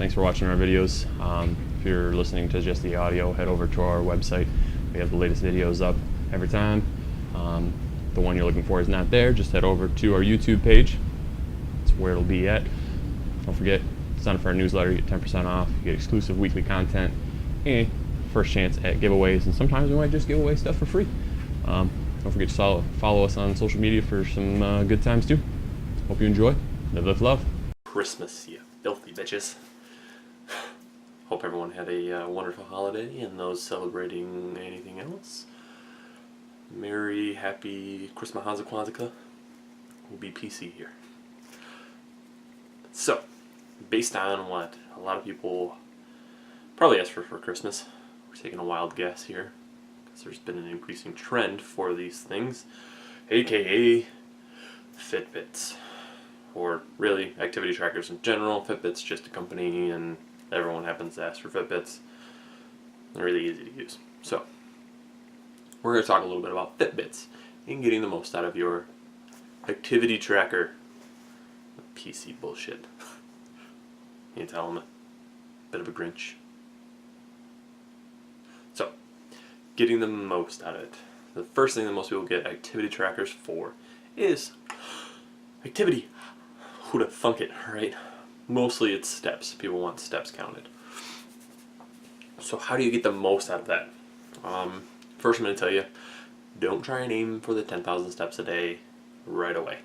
Thanks for watching our videos. If you're listening to just the audio, head over to our website. We have the latest videos up every time. The one you're looking for is not there. Just head over to our YouTube page. That's where it'll be at. Don't forget, sign up for our newsletter. You get 10% off. You get exclusive weekly content and first chance at giveaways. And sometimes we might just give away stuff for free. Don't forget to follow us on social media for some good times too. Hope you enjoy. Live with love. Christmas, you filthy bitches. Hope everyone had a wonderful holiday, and those celebrating anything else, Merry, happy Christmas, Hanukkah, Kwanzaa. We'll be PC here. So, based on what a lot of people probably asked for Christmas, we're taking a wild guess here, because there's been an increasing trend for these things, aka FitBits, or really activity trackers in general. FitBits just a company, and everyone happens to ask for FitBits. They're really easy to use. So, we're going to talk a little bit about FitBits and getting the most out of your activity tracker. PC bullshit. You tell them, a bit of a Grinch. So, getting the most out of it. The first thing that most people get activity trackers for is activity. Who'da thunk it, right? Mostly it's steps. People want steps counted. So how do you get the most out of that? First I'm going to tell you, don't try and aim for the 10,000 steps a day right away.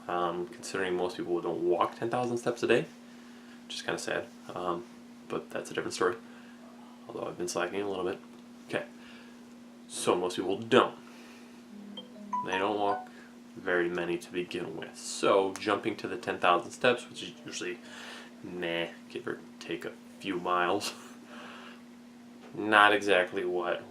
Considering most people don't walk 10,000 steps a day, which is kind of sad, but that's a different story, although I've been slacking a little bit. Okay, so most people don't. They don't walk very many to begin with. So jumping to the 10,000 steps, which is usually, give or take a few miles, not exactly what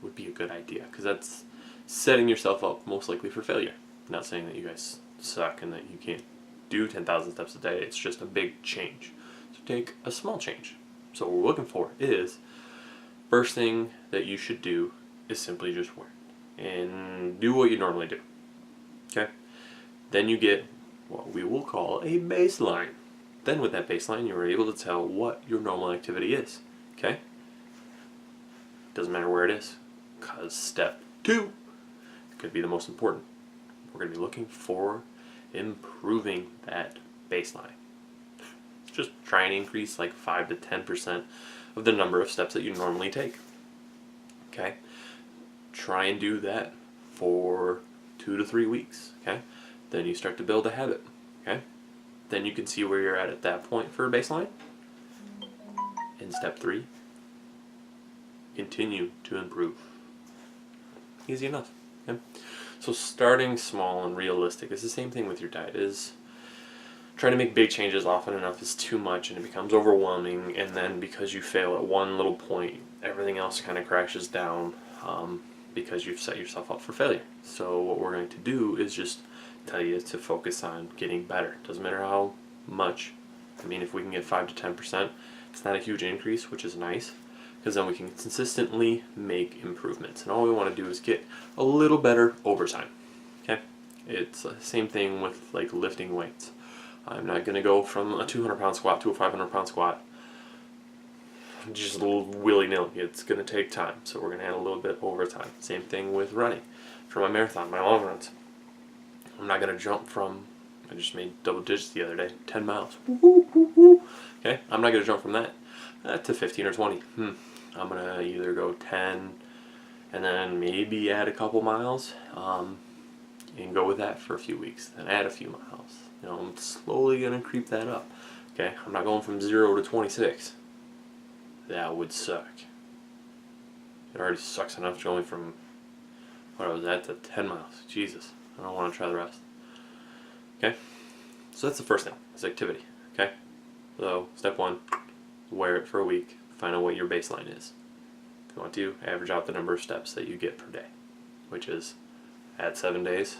would be a good idea, because that's setting yourself up most likely for failure. Not saying that you guys suck and that you can't do 10,000 steps a day. It's just a big change. So take a small change. So what we're looking for is, first thing that you should do is simply just work and do what you normally do. Okay? Then you get what we will call a baseline. Then with that baseline, you're able to tell what your normal activity is. Okay? Doesn't matter where it is, because step 2 could be the most important. We're going to be looking for improving that baseline. Just try and increase like 5 to 10% of the number of steps that you normally take. Okay? Try and do that for 2 to 3 weeks. Okay? Then you start to build a habit. Okay? Then you can see where you're at that point for a baseline. In step 3, continue to improve. Easy enough. Okay? So starting small and realistic is the same thing with your diet. Is trying to make big changes often enough is too much, and it becomes overwhelming, and then because you fail at one little point, everything else kind of crashes down because you've set yourself up for failure. So what we're going to do is just tell you to focus on getting better. Doesn't matter how much. I mean, if we can get 5 to 10%, it's not a huge increase, which is nice, because then we can consistently make improvements. And all we want to do is get a little better over time. Okay? It's the same thing with like lifting weights. I'm not going to go from a 200-pound squat to a 500-pound squat just a little willy-nilly. It's going to take time, so we're going to add a little bit over time. Same thing with running. For my marathon, my long runs, I'm not going to jump from, I just made double digits the other day, 10 miles. Okay? I'm not going to jump from that to 15 or 20. I'm going to either go 10 and then maybe add a couple miles and go with that for a few weeks. Then add a few miles. You know, I'm slowly going to creep that up. Okay? I'm not going from 0 to 26. That would suck. It already sucks enough going from, what was that, to 10 miles. Jesus. I don't want to try the rest. Okay? So that's the first thing, is activity. Okay? So, step 1, wear it for a week. Find out what your baseline is. If you want to, average out the number of steps that you get per day, which is add 7 days.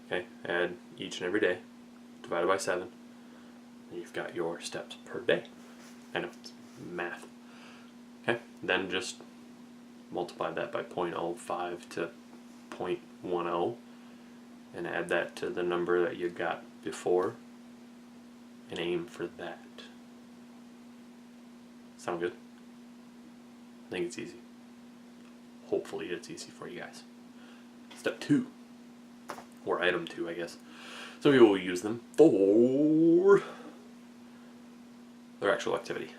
Okay? Add each and every day, divided by 7, and you've got your steps per day. I know, it's math. Okay? Then just multiply that by 0.05 to 0.10 and add that to the number that you got before, and aim for that. Sound good? I think it's easy. Hopefully it's easy for you guys. Step 2, or item 2, I guess. Some people will use them for their actual activity.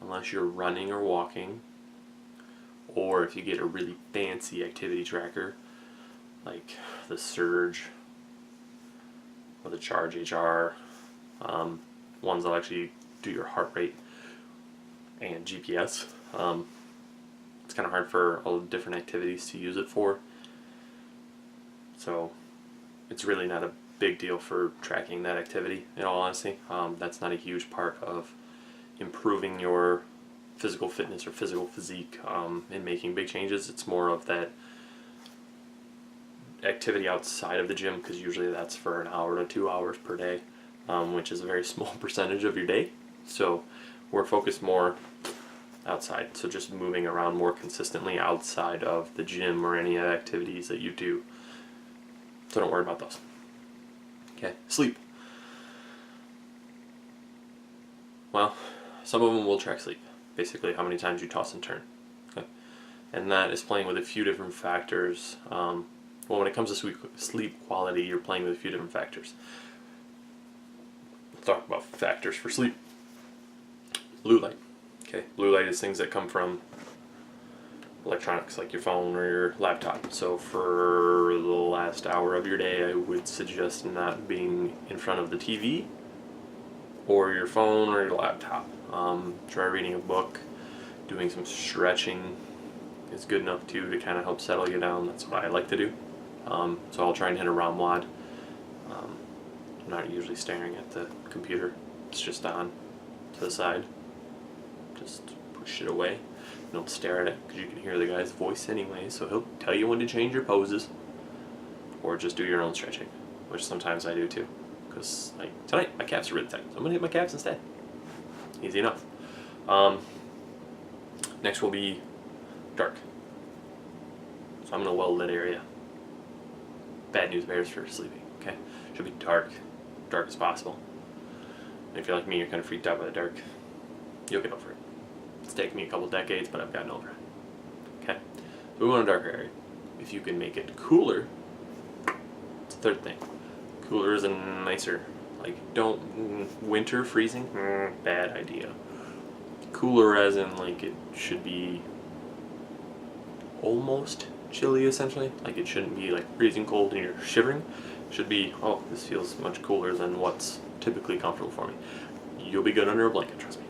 Unless you're running or walking, or if you get a really fancy activity tracker like the Surge or the Charge HR, ones that actually do your heart rate and GPS. It's kind of hard for all the different activities to use it for, so it's really not a big deal for tracking that activity, in all honesty. That's not a huge part of improving your physical fitness or physical physique and making big changes. It's more of that activity outside of the gym, because usually that's for an hour to 2 hours per day, which is a very small percentage of your day. So we're focused more outside, so just moving around more consistently outside of the gym or any activities that you do. So don't worry about those. Okay, sleep. Well, some of them will track sleep, basically how many times you toss and turn. Okay, and that is playing with a few different factors. Well, when it comes to sleep quality, you're playing with a few different factors. Let's talk about factors for sleep. Blue light. Okay, blue light is things that come from electronics like your phone or your laptop. So for the last hour of your day, I would suggest not being in front of the TV or your phone or your laptop. Try reading a book, doing some stretching is good enough too to kind of help settle you down. That's what I like to do. So I'll try and hit a ROM wad. I'm not usually staring at the computer. It's just on to the side. Just push it away. Don't stare at it, because you can hear the guy's voice anyway, so he'll tell you when to change your poses, or just do your own stretching, which sometimes I do too, because like tonight my calves are really tight, so I'm going to hit my calves instead. Easy enough. Next will be dark. So I'm in a well-lit area. Bad news bears for sleeping, okay? Should be dark as possible. And if you're like me, you're kind of freaked out by the dark, you'll get over it. It's taken me a couple decades, but I've gotten over it. Okay, so we want a darker area. If you can make it cooler, it's the third thing. Cooler is a nicer, like, winter freezing, bad idea. Cooler as in, like, it should be almost chilly, essentially. Like, it shouldn't be, like, freezing cold and you're shivering. It should be, oh, this feels much cooler than what's typically comfortable for me. You'll be good under a blanket, trust me.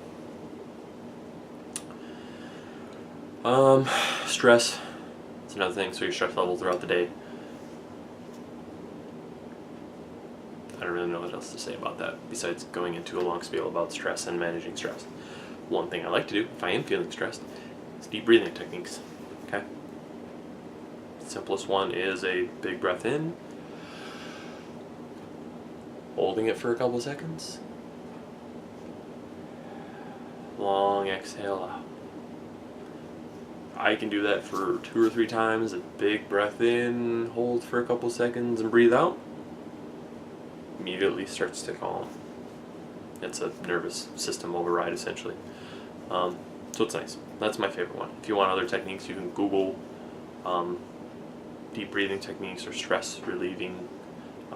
Stress. It's another thing, so your stress level throughout the day. I don't really know what else to say about that, besides going into a long spiel about stress and managing stress. One thing I like to do, if I am feeling stressed, is deep breathing techniques. Okay? The simplest one is a big breath in, holding it for a couple seconds, long exhale out. I can do that for 2 or 3 times. A big breath in, hold for a couple seconds, and breathe out. Immediately starts to calm. It's a nervous system override, essentially. So it's nice. That's my favorite one. If you want other techniques, you can Google deep breathing techniques or stress relieving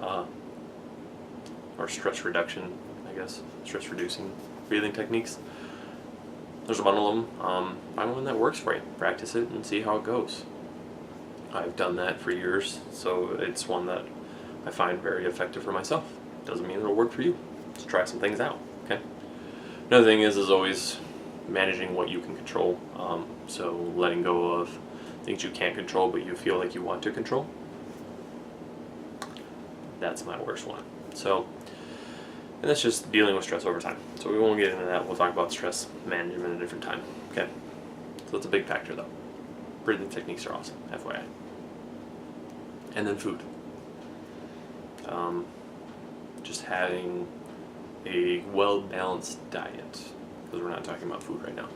or stress reduction, I guess. Stress reducing breathing techniques. There's a bundle of them. Find one that works for you. Practice it and see how it goes. I've done that for years, so it's one that I find very effective for myself. Doesn't mean it'll work for you. Just try some things out, okay? Another thing is always managing what you can control. So letting go of things you can't control but you feel like you want to control. That's my worst one. So, and that's just dealing with stress over time. So we won't get into that. We'll talk about stress management at a different time. Okay. So that's a big factor though. Breathing techniques are awesome, FYI. And then food. Just having a well-balanced diet, because we're not talking about food right now.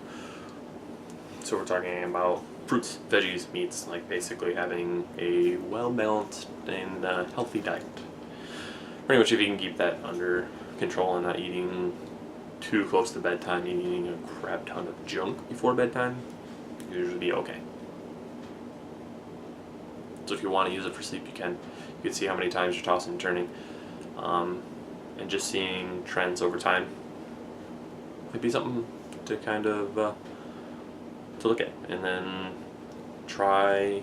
So we're talking about fruits, veggies, meats, like basically having a well-balanced and healthy diet. pretty much if you can keep that under control and not eating too close to bedtime and eating a crap ton of junk before bedtime, you usually be okay. So if you want to use it for sleep, you can. You can see how many times you're tossing and turning, and just seeing trends over time might be something to kind of to look at, and then try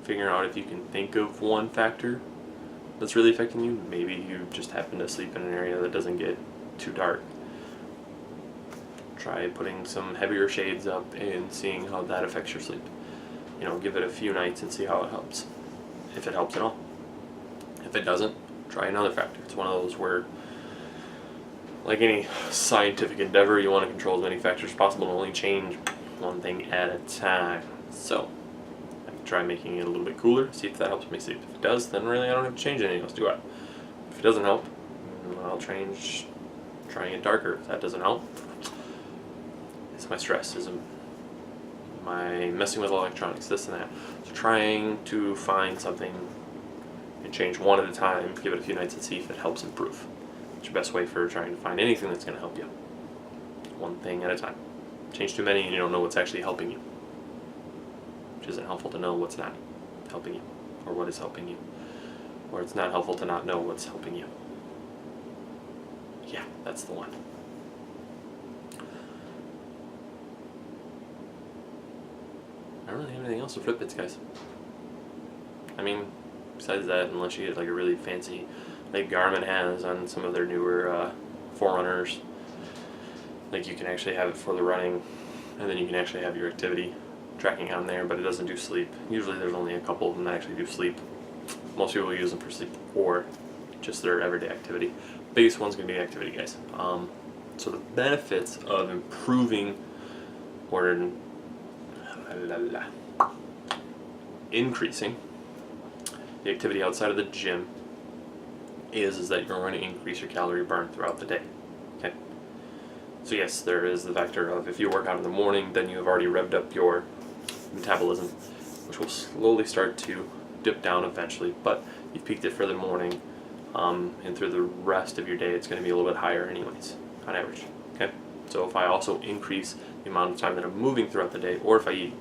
figuring out if you can think of one factor that's really affecting you. Maybe you just happen to sleep in an area that doesn't get too dark. Try putting some heavier shades up and seeing how that affects your sleep. You know, give it a few nights and see how it helps, if it helps at all. If it doesn't, try another factor. It's one of those where, like any scientific endeavor, you want to control as many factors as possible and only change one thing at a time. So I can try making it a little bit cooler, see if that helps me sleep. If it does, then really I don't have to change anything else, do I? If it doesn't help, I'll change trying it darker. If that doesn't help, it's my stress, is my messing with electronics, this and that. So trying to find something and change one at a time, give it a few nights and see if it helps improve. It's your best way for trying to find anything that's going to help you. One thing at a time. Change too many and you don't know what's actually helping you. Which isn't helpful to know what's not helping you, or what is helping you. Or it's not helpful to not know what's helping you. Yeah, that's the one. I don't really have anything else with FitBits, guys. I mean, besides that, unless you get like a really fancy, like Garmin has on some of their newer Forerunners, like you can actually have it for the running, and then you can actually have your activity tracking on there, but it doesn't do sleep. Usually there's only a couple of them that actually do sleep. Most people use them for sleep or just their everyday activity. Biggest one's going to be activity, guys. So the benefits of improving or increasing the activity outside of the gym is that you're going to increase your calorie burn throughout the day. Okay. So yes, there is the factor of if you work out in the morning, then you have already revved up your metabolism, which will slowly start to dip down eventually, but you've peaked it for the morning, and through the rest of your day it's going to be a little bit higher anyways, on average. Okay. So if I also increase the amount of time that I'm moving throughout the day, or if I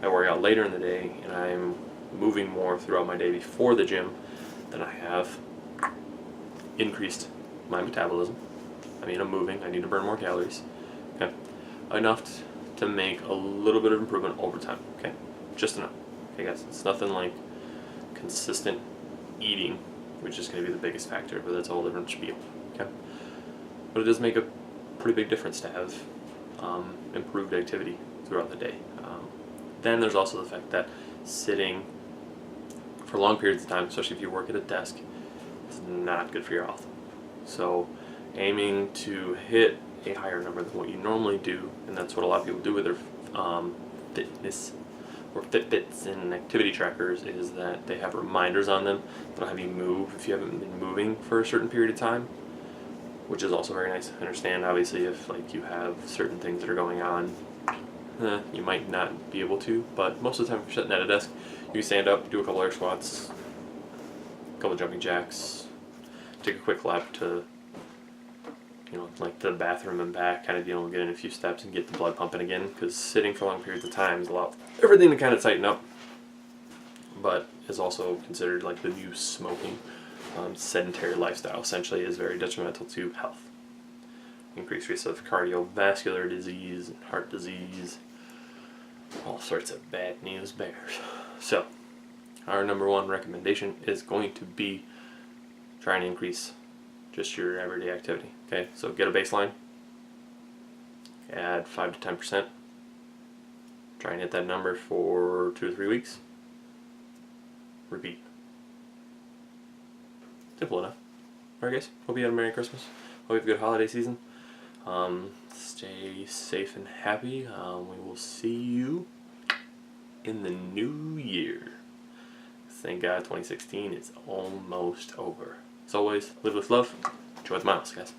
work out later in the day and I'm moving more throughout my day before the gym, then I have increased my metabolism. I mean, I'm moving, I need to burn more calories. Okay. Enough to make a little bit of improvement over time. Okay. Just enough. Okay, guys. It's nothing like consistent eating, which is going to be the biggest factor, but that's a whole different spiel. Okay. But it does make a pretty big difference to have improved activity throughout the day. Then there's also the fact that sitting for long periods of time, especially if you work at a desk, is not good for your health. So aiming to hit a higher number than what you normally do, and that's what a lot of people do with their fitness or FitBits and activity trackers, is that they have reminders on them that'll have you move if you haven't been moving for a certain period of time, which is also very nice. I understand, obviously, if like you have certain things that are going on, you might not be able to, but most of the time if you're sitting at a desk, you stand up, do a couple air squats, a couple jumping jacks, take a quick lap to, you know, like the bathroom and back kind of deal, and get in a few steps and get the blood pumping again, because sitting for long periods of time is allow everything to kind of tighten up, but is also considered like the new smoking. Sedentary lifestyle essentially is very detrimental to health. Increased risk of cardiovascular disease, heart disease, all sorts of bad news bears. So our number one recommendation is going to be try and increase just your everyday activity. Okay, so get a baseline, add 5 to 10%, try and hit that number for 2 to 3 weeks, repeat. Simple enough. Alright guys, hope you had a Merry Christmas, hope you have a good holiday season. Stay safe and happy. We will see you in the new year. Thank God 2016 is almost over. As always, live with love. Enjoy the miles, guys.